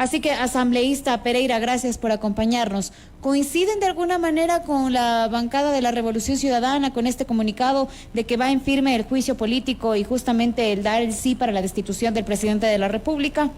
Así que, asambleísta Pereira, gracias por acompañarnos. ¿Coinciden de alguna manera con la bancada de la Revolución Ciudadana, con este comunicado de que va en firme el juicio político y justamente el dar el sí para la destitución del presidente de la República?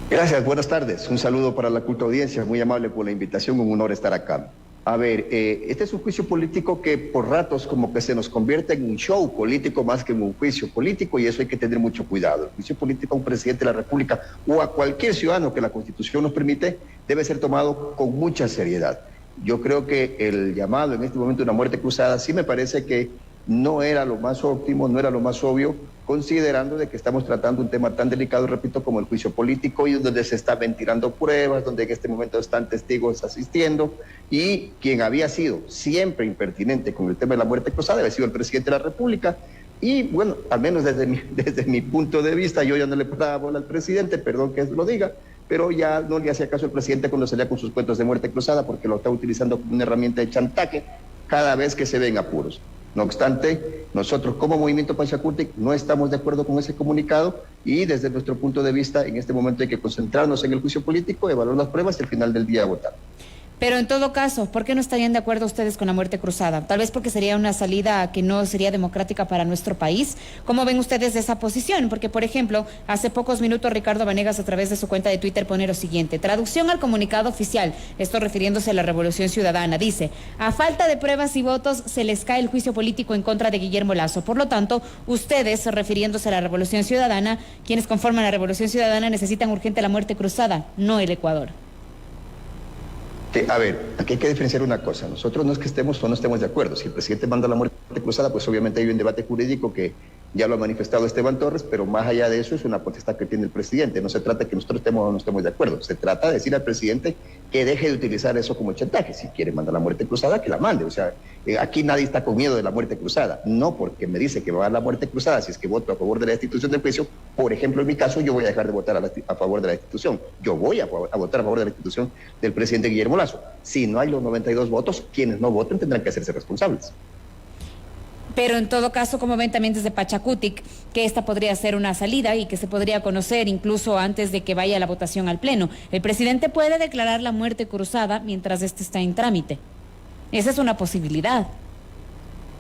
Gracias, buenas tardes. Un saludo para la culta audiencia, muy amable por la invitación, un honor estar acá. A ver, este es un juicio político que por ratos como que se nos convierte en un show político más que en un juicio político, y eso hay que tener mucho cuidado. El juicio político a un presidente de la República o a cualquier ciudadano que la Constitución nos permite debe ser tomado con mucha seriedad. Yo creo que el llamado en este momento de una muerte cruzada sí me parece que no era lo más óptimo, no era lo más obvio, considerando de que estamos tratando un tema tan delicado, repito, como el juicio político, y donde se están ventilando pruebas, donde en este momento están testigos asistiendo, y quien había sido siempre impertinente con el tema de la muerte cruzada había sido el presidente de la República. Y bueno, al menos desde mi punto de vista, yo ya no le daba bola al presidente, perdón que lo diga, pero ya no le hacía caso al presidente cuando salía con sus cuentos de muerte cruzada, porque lo está utilizando como una herramienta de chantaje cada vez que se ven apuros. No obstante, nosotros como Movimiento Pachakutik no estamos de acuerdo con ese comunicado, y desde nuestro punto de vista en este momento hay que concentrarnos en el juicio político, evaluar las pruebas y al final del día votar. Pero en todo caso, ¿por qué no estarían de acuerdo ustedes con la muerte cruzada? Tal vez porque sería una salida que no sería democrática para nuestro país. ¿Cómo ven ustedes esa posición? Porque, por ejemplo, hace pocos minutos Ricardo Vanegas a través de su cuenta de Twitter pone lo siguiente: traducción al comunicado oficial, esto refiriéndose a la Revolución Ciudadana, dice: a falta de pruebas y votos se les cae el juicio político en contra de Guillermo Lasso. Por lo tanto, ustedes, refiriéndose a la Revolución Ciudadana, quienes conforman la Revolución Ciudadana, necesitan urgente la muerte cruzada, no el Ecuador. A ver, aquí hay que diferenciar una cosa. Nosotros no es que estemos o no estemos de acuerdo. Si el presidente manda la muerte cruzada, pues obviamente hay un debate jurídico que ya lo ha manifestado Esteban Torres, pero más allá de eso es una potestad que tiene el presidente. No se trata de que nosotros estemos o no estemos de acuerdo. Se trata de decir al presidente que deje de utilizar eso como chantaje. Si quiere mandar la muerte cruzada, que la mande. O sea, aquí nadie está con miedo de la muerte cruzada. No porque me dice que va a dar la muerte cruzada, si es que voto a favor de la destitución del juicio. Por ejemplo, en mi caso, yo voy a dejar de votar a favor de la destitución. Yo voy a votar a favor de la destitución del presidente Guillermo Lasso. Si no hay los 92 votos, quienes no voten tendrán que hacerse responsables. Pero en todo caso, como ven también desde Pachakutik, que esta podría ser una salida y que se podría conocer incluso antes de que vaya la votación al Pleno. El presidente puede declarar la muerte cruzada mientras este está en trámite. Esa es una posibilidad.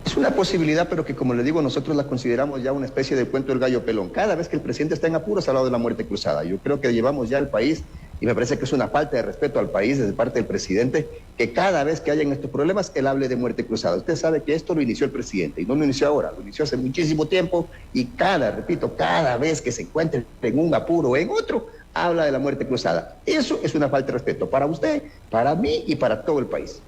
Es una posibilidad, pero que, como le digo, nosotros la consideramos ya una especie de cuento del gallo pelón. Cada vez que el presidente está en apuros, ha hablado de la muerte cruzada. Yo creo que llevamos ya al país, y me parece que es una falta de respeto al país desde parte del presidente, que cada vez que hayan estos problemas, él hable de muerte cruzada. Usted sabe que esto lo inició el presidente, y no lo inició ahora, lo inició hace muchísimo tiempo, y cada vez que se encuentre en un apuro o en otro, habla de la muerte cruzada. Eso es una falta de respeto para usted, para mí y para todo el país.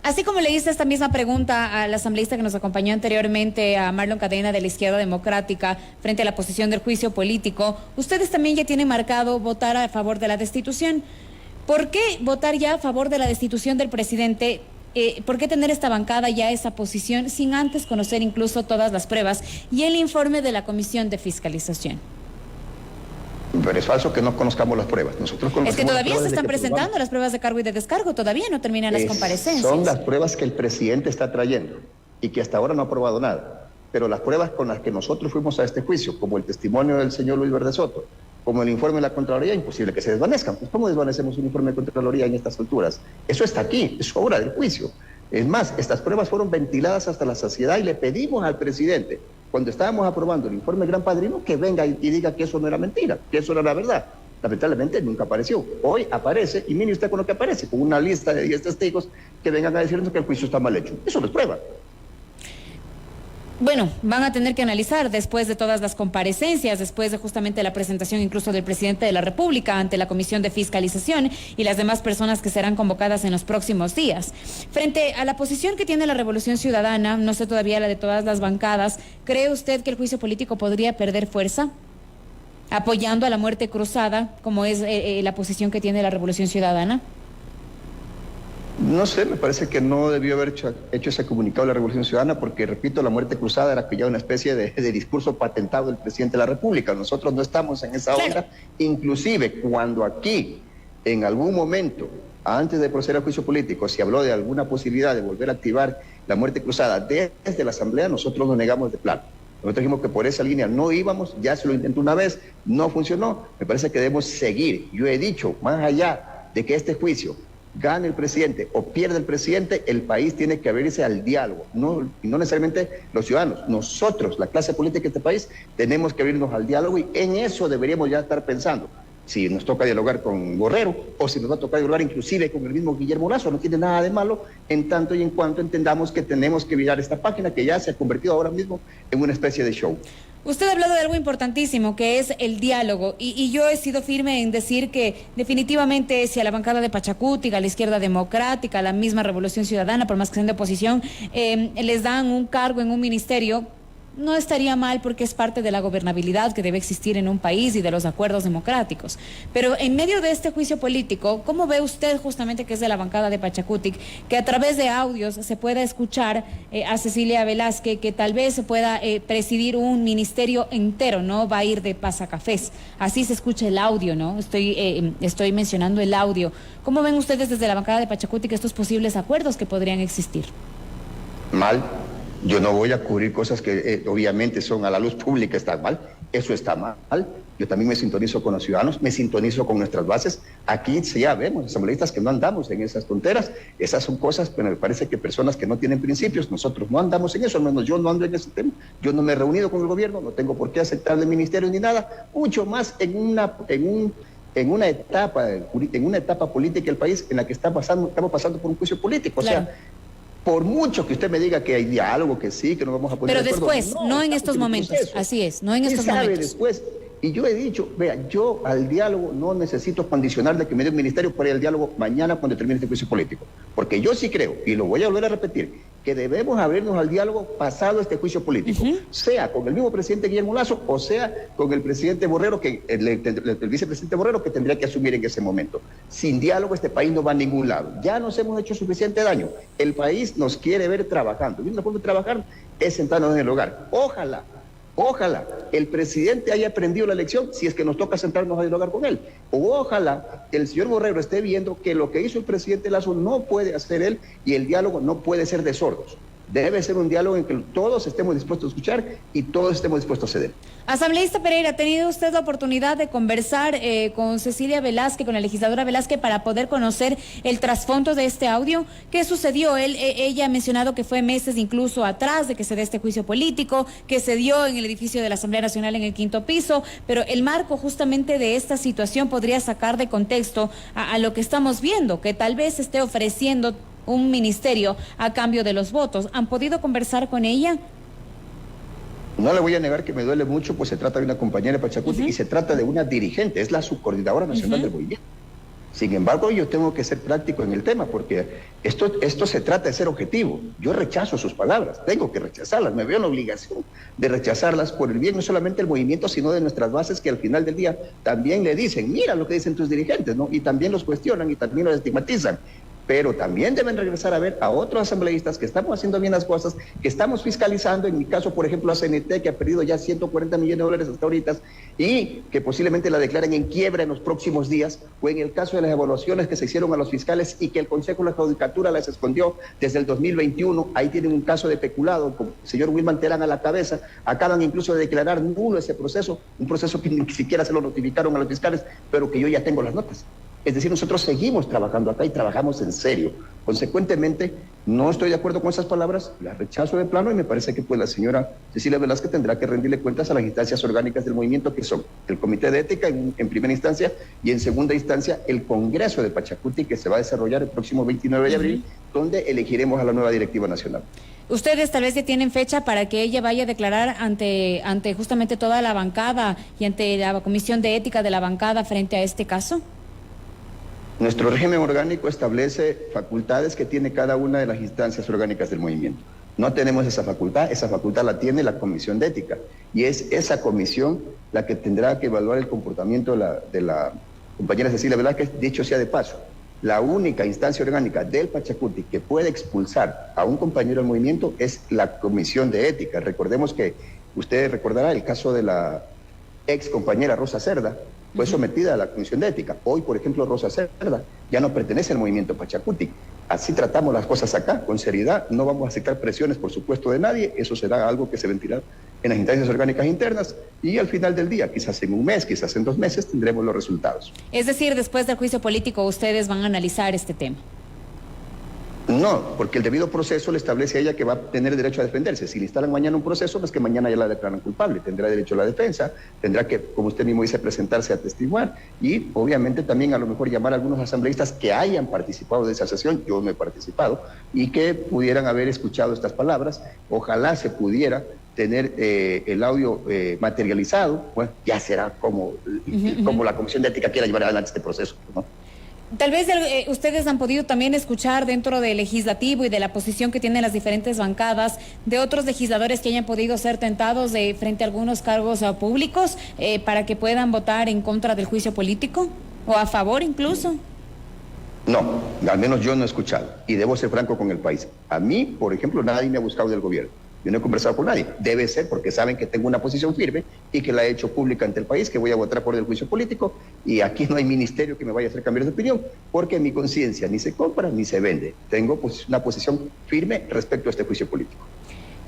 Así como le hice esta misma pregunta al asambleísta que nos acompañó anteriormente, a Marlon Cadena de la Izquierda Democrática, frente a la posición del juicio político, ustedes también ya tienen marcado votar a favor de la destitución. ¿Por qué votar ya a favor de la destitución del presidente? ¿Por qué tener esta bancada ya esa posición sin antes conocer incluso todas las pruebas y el informe de la Comisión de Fiscalización? Pero es falso que no conozcamos las pruebas. Nosotros conocemos. Es que todavía se están presentando las pruebas de cargo y de descargo, todavía no terminan las comparecencias. Son las pruebas que el presidente está trayendo y que hasta ahora no ha aprobado nada. Pero las pruebas con las que nosotros fuimos a este juicio, como el testimonio del señor Luis Verde Soto, como el informe de la Contraloría, imposible que se desvanezcan. Pues ¿cómo desvanecemos un informe de Contraloría en estas alturas? Eso está aquí, es obra del juicio. Es más, estas pruebas fueron ventiladas hasta la saciedad y le pedimos al presidente, cuando estábamos aprobando el informe Gran Padrino, que venga y diga que eso no era mentira, que eso era la verdad. Lamentablemente nunca apareció. Hoy aparece, y mire usted con lo que aparece, con una lista de 10 testigos que vengan a decirnos que el juicio está mal hecho. Eso no es prueba. Bueno, van a tener que analizar después de todas las comparecencias, después de justamente la presentación incluso del presidente de la República ante la Comisión de Fiscalización y las demás personas que serán convocadas en los próximos días. Frente a la posición que tiene la Revolución Ciudadana, no sé todavía la de todas las bancadas, ¿cree usted que el juicio político podría perder fuerza apoyando a la muerte cruzada, como es la posición que tiene la Revolución Ciudadana? No sé, me parece que no debió haber hecho ese comunicado de la Revolución Ciudadana porque, repito, la muerte cruzada era ya una especie de discurso patentado del presidente de la República. Nosotros no estamos en esa onda. Inclusive, cuando aquí, en algún momento, antes de proceder al juicio político, se habló de alguna posibilidad de volver a activar la muerte cruzada desde la Asamblea, nosotros nos negamos de plano. Nosotros dijimos que por esa línea no íbamos, ya se lo intentó una vez, no funcionó. Me parece que debemos seguir. Yo he dicho, más allá de que este juicio gane el presidente o pierda el presidente, el país tiene que abrirse al diálogo, y no necesariamente los ciudadanos. Nosotros, la clase política de este país, tenemos que abrirnos al diálogo y en eso deberíamos ya estar pensando. Si nos toca dialogar con Borrero o si nos va a tocar dialogar inclusive con el mismo Guillermo Lasso, no tiene nada de malo en tanto y en cuanto entendamos que tenemos que virar esta página que ya se ha convertido ahora mismo en una especie de show. Usted ha hablado de algo importantísimo, que es el diálogo, y yo he sido firme en decir que definitivamente si a la bancada de Pachacutic, a la izquierda democrática, a la misma Revolución Ciudadana, por más que sean de oposición, les dan un cargo en un ministerio, no estaría mal porque es parte de la gobernabilidad que debe existir en un país y de los acuerdos democráticos. Pero en medio de este juicio político, ¿cómo ve usted, justamente que es de la bancada de Pachacutic, que a través de audios se pueda escuchar a Cecilia Velázquez, que tal vez se pueda presidir un ministerio entero, no va a ir de pasacafés? Así se escucha el audio, ¿no? Estoy mencionando el audio. ¿Cómo ven ustedes desde la bancada de Pachacutic estos posibles acuerdos que podrían existir? Mal. Yo no voy a cubrir cosas que obviamente son a la luz pública, están mal. Eso está mal. Yo también me sintonizo con los ciudadanos, me sintonizo con nuestras bases. Aquí ya vemos asambleístas que no andamos en esas tonteras. Esas son cosas, pero me parece que personas que no tienen principios, nosotros no andamos en eso, al menos yo no ando en ese tema. Yo no me he reunido con el gobierno, no tengo por qué aceptar el ministerio ni nada, mucho más en una etapa política del país en la que estamos pasando por un juicio político. Claro. O sea, por mucho que usted me diga que hay diálogo, que sí, que nos vamos a poner pero de acuerdo, después, no en estos momentos, así es, no en estos momentos. Después. Y yo he dicho, vea, yo al diálogo no necesito condicionar de que me dé un ministerio para ir al diálogo mañana cuando termine este juicio político. Porque yo sí creo, y lo voy a volver a repetir, que debemos abrirnos al diálogo pasado este juicio político, sea con el mismo presidente Guillermo Lasso o sea con el presidente Borrero, el vicepresidente Borrero, que tendría que asumir en ese momento. Sin diálogo este país no va a ningún lado. Ya nos hemos hecho suficiente daño. El país nos quiere ver trabajando. Y una forma de trabajar es sentarnos en el hogar. Ojalá el presidente haya aprendido la lección si es que nos toca sentarnos a dialogar con él. O ojalá el señor Borrero esté viendo que lo que hizo el presidente Lasso no puede hacer él y el diálogo no puede ser de sordos. Debe ser un diálogo en que todos estemos dispuestos a escuchar y todos estemos dispuestos a ceder. Asambleísta Pereira, ¿ha tenido usted la oportunidad de conversar con Cecilia Velázquez, con la legisladora Velázquez, para poder conocer el trasfondo de este audio? ¿Qué sucedió? Ella ha mencionado que fue meses incluso atrás de que se dé este juicio político, que se dio en el edificio de la Asamblea Nacional en el 5º piso, pero el marco justamente de esta situación podría sacar de contexto a lo que estamos viendo, que tal vez esté ofreciendo un ministerio a cambio de los votos. ¿Han podido conversar con ella? No le voy a negar que me duele mucho, pues se trata de una compañera de Pachacutic y se trata de una dirigente, es la subcoordinadora nacional del movimiento. Sin embargo, yo tengo que ser práctico en el tema, porque esto se trata de ser objetivo. Yo rechazo sus palabras, tengo que rechazarlas, me veo en la obligación de rechazarlas por el bien no solamente del movimiento, sino de nuestras bases, que al final del día también le dicen, mira lo que dicen tus dirigentes, ¿no? Y también los cuestionan y también los estigmatizan. Pero también deben regresar a ver a otros asambleístas que estamos haciendo bien las cosas, que estamos fiscalizando, en mi caso, por ejemplo, a CNT, que ha perdido ya 140 millones de dólares hasta ahorita, y que posiblemente la declaren en quiebra en los próximos días, o en el caso de las evaluaciones que se hicieron a los fiscales y que el Consejo de la Judicatura las escondió desde el 2021, ahí tienen un caso de peculado, con el señor Wilman Terán a la cabeza, acaban incluso de declarar nulo ese proceso, un proceso que ni siquiera se lo notificaron a los fiscales, pero que yo ya tengo las notas. Es decir, nosotros seguimos trabajando acá y trabajamos en serio. Consecuentemente, no estoy de acuerdo con esas palabras, las rechazo de plano y me parece que pues la señora Cecilia Velázquez tendrá que rendirle cuentas a las instancias orgánicas del movimiento, que son el Comité de Ética en primera instancia y en segunda instancia el Congreso de Pachacutic, que se va a desarrollar el próximo 29 de abril, donde elegiremos a la nueva directiva nacional. ¿Ustedes tal vez ya tienen fecha para que ella vaya a declarar ante justamente toda la bancada y ante la Comisión de Ética de la bancada frente a este caso? Nuestro régimen orgánico establece facultades que tiene cada una de las instancias orgánicas del movimiento. No tenemos esa facultad la tiene la Comisión de Ética, y es esa comisión la que tendrá que evaluar el comportamiento de la compañera Cecilia Velázquez. Dicho sea de paso, la única instancia orgánica del Pachacutic que puede expulsar a un compañero del movimiento es la Comisión de Ética. Recordemos que, usted recordará el caso de la ex compañera Rosa Cerda, fue sometida a la Comisión de Ética. Hoy, por ejemplo, Rosa Cerda ya no pertenece al movimiento Pachacutic. Así tratamos las cosas acá, con seriedad. No vamos a aceptar presiones, por supuesto, de nadie. Eso será algo que se en las instancias orgánicas internas y al final del día, quizás en un mes, quizás en 2 meses, tendremos los resultados. Es decir, después del juicio político, ustedes van a analizar este tema. No, porque el debido proceso le establece a ella que va a tener derecho a defenderse. Si le instalan mañana un proceso, pues que mañana ya la declaran culpable. Tendrá derecho a la defensa, tendrá que, como usted mismo dice, presentarse a testiguar y obviamente también a lo mejor llamar a algunos asambleístas que hayan participado de esa sesión, yo no he participado, y que pudieran haber escuchado estas palabras. Ojalá se pudiera tener el audio materializado, bueno, ya será como la Comisión de Ética quiera llevar adelante este proceso, ¿no? Tal vez ustedes han podido también escuchar dentro del legislativo y de la posición que tienen las diferentes bancadas de otros legisladores que hayan podido ser tentados frente a algunos cargos públicos para que puedan votar en contra del juicio político o a favor incluso. No, al menos yo no he escuchado y debo ser franco con el país. A mí, por ejemplo, nadie me ha buscado del gobierno. Yo no he conversado con nadie. Debe ser porque saben que tengo una posición firme y que la he hecho pública ante el país, que voy a votar por el juicio político y aquí no hay ministerio que me vaya a hacer cambiar de opinión porque mi conciencia ni se compra ni se vende. Tengo una posición firme respecto a este juicio político.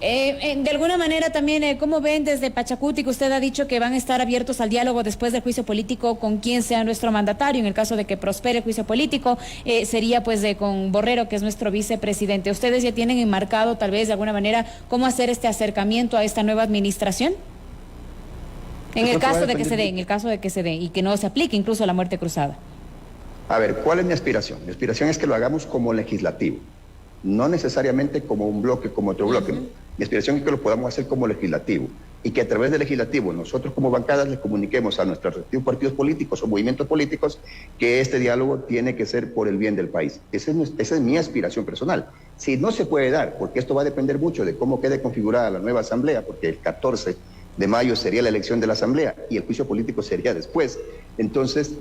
De alguna manera también, ¿cómo ven desde Pachacuti, que usted ha dicho que van a estar abiertos al diálogo después del juicio político con quien sea nuestro mandatario? En el caso de que prospere el juicio político, sería pues con Borrero, que es nuestro vicepresidente. ¿Ustedes ya tienen enmarcado tal vez de alguna manera cómo hacer este acercamiento a esta nueva administración? En el caso de que se dé y que no se aplique incluso la muerte cruzada. A ver, ¿cuál es mi aspiración? Mi aspiración es que lo hagamos como legislativo, no necesariamente como un bloque, como otro bloque. Mi aspiración es que lo podamos hacer como legislativo y que a través del legislativo nosotros como bancadas le comuniquemos a nuestros respectivos partidos políticos o movimientos políticos que este diálogo tiene que ser por el bien del país. Esa es mi aspiración personal. Si no se puede dar, porque esto va a depender mucho de cómo quede configurada la nueva asamblea, porque el 14 de mayo sería la elección de la asamblea y el juicio político sería después. Entonces,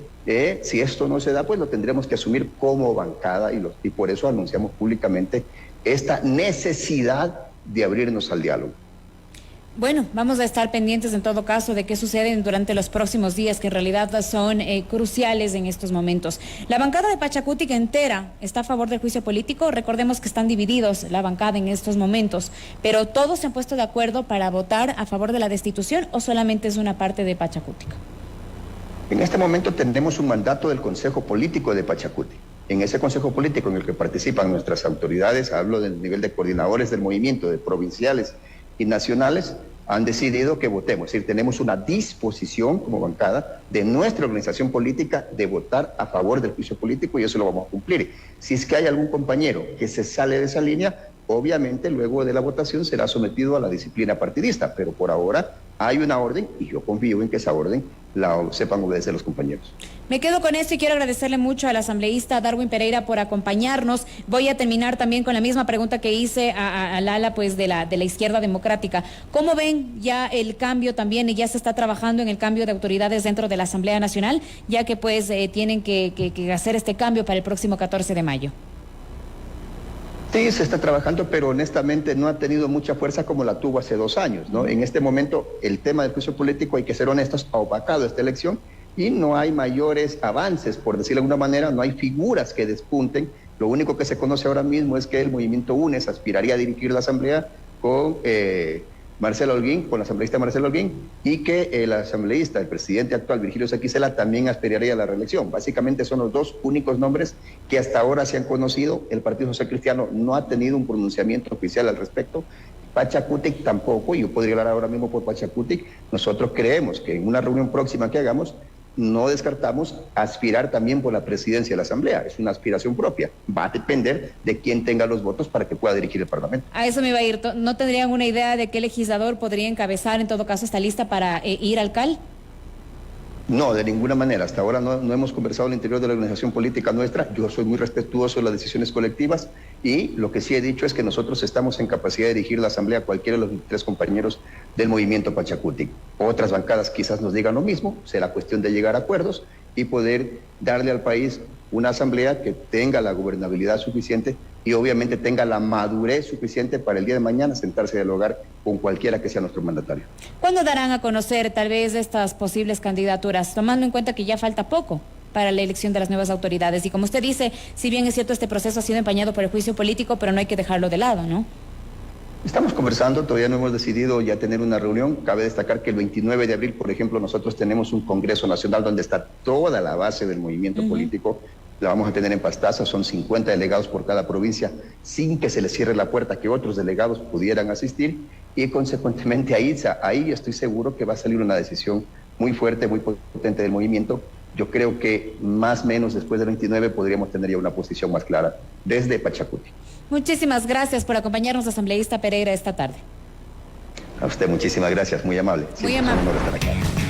si esto no se da, pues lo tendremos que asumir como bancada y por eso anunciamos públicamente esta necesidad de abrirnos al diálogo. Bueno, vamos a estar pendientes en todo caso de qué sucede durante los próximos días, que en realidad son cruciales en estos momentos. La bancada de Pachacuti entera está a favor del juicio político. Recordemos que están divididos la bancada en estos momentos, pero todos se han puesto de acuerdo para votar a favor de la destitución, ¿o solamente es una parte de Pachacuti? En este momento tenemos un mandato del Consejo Político de Pachacuti. En ese Consejo Político en el que participan nuestras autoridades, hablo del nivel de coordinadores del movimiento, de provinciales y nacionales, han decidido que votemos. Es decir, tenemos una disposición como bancada de nuestra organización política de votar a favor del juicio político y eso lo vamos a cumplir. Si es que hay algún compañero que se sale de esa línea, obviamente luego de la votación será sometido a la disciplina partidista, pero por ahora hay una orden y yo confío en que esa orden la sepan obedecer los compañeros. Me quedo con esto y quiero agradecerle mucho al asambleísta Darwin Pereira por acompañarnos. Voy a terminar también con la misma pregunta que hice al ala pues de la izquierda democrática. ¿Cómo ven ya el cambio también, y ya se está trabajando en el cambio de autoridades dentro de la Asamblea Nacional, ya que pues tienen que hacer este cambio para el próximo 14 de mayo? Sí, se está trabajando, pero honestamente no ha tenido mucha fuerza como la tuvo hace 2 años, ¿no? En este momento el tema del juicio político, hay que ser honestos, ha opacado esta elección y no hay mayores avances, por decirlo de alguna manera, no hay figuras que despunten. Lo único que se conoce ahora mismo es que el movimiento UNES aspiraría a dirigir la asamblea con Marcelo Holguín, con la asambleísta Marcelo Holguín, y que el asambleísta, el presidente actual, Virgilio Saquicela, también aspiraría a la reelección. Básicamente son los 2 únicos nombres que hasta ahora se han conocido. El Partido Social Cristiano no ha tenido un pronunciamiento oficial al respecto. Pachacuti tampoco, y yo podría hablar ahora mismo por Pachacuti. Nosotros creemos que en una reunión próxima que hagamos, no descartamos aspirar también por la presidencia de la Asamblea. Es una aspiración propia. Va a depender de quién tenga los votos para que pueda dirigir el Parlamento. A eso me iba a ir. ¿No tendrían una idea de qué legislador podría encabezar en todo caso esta lista para ir al CAL? No, de ninguna manera. Hasta ahora no hemos conversado al interior de la organización política nuestra. Yo soy muy respetuoso de las decisiones colectivas y lo que sí he dicho es que nosotros estamos en capacidad de dirigir la Asamblea a cualquiera de los 3 compañeros del movimiento Pachacuti. Otras bancadas quizás nos digan lo mismo. Será cuestión de llegar a acuerdos y poder darle al país una asamblea que tenga la gobernabilidad suficiente y obviamente tenga la madurez suficiente para el día de mañana sentarse a dialogar con cualquiera que sea nuestro mandatario. ¿Cuándo darán a conocer tal vez estas posibles candidaturas, tomando en cuenta que ya falta poco para la elección de las nuevas autoridades? Y como usted dice, si bien es cierto, este proceso ha sido empañado por el juicio político, pero no hay que dejarlo de lado, ¿no? Estamos conversando, todavía no hemos decidido ya tener una reunión. Cabe destacar que el 29 de abril, por ejemplo, nosotros tenemos un Congreso Nacional donde está toda la base del movimiento político. La vamos a tener en Pastaza, son 50 delegados por cada provincia, sin que se les cierre la puerta que otros delegados pudieran asistir. Y consecuentemente ahí estoy seguro que va a salir una decisión muy fuerte, muy potente del movimiento. Yo creo que más o menos después del 29 podríamos tener ya una posición más clara desde Pachacuti. Muchísimas gracias por acompañarnos, asambleísta Pereira, esta tarde. A usted muchísimas gracias, muy amable. Muy amable. Es un honor estar acá.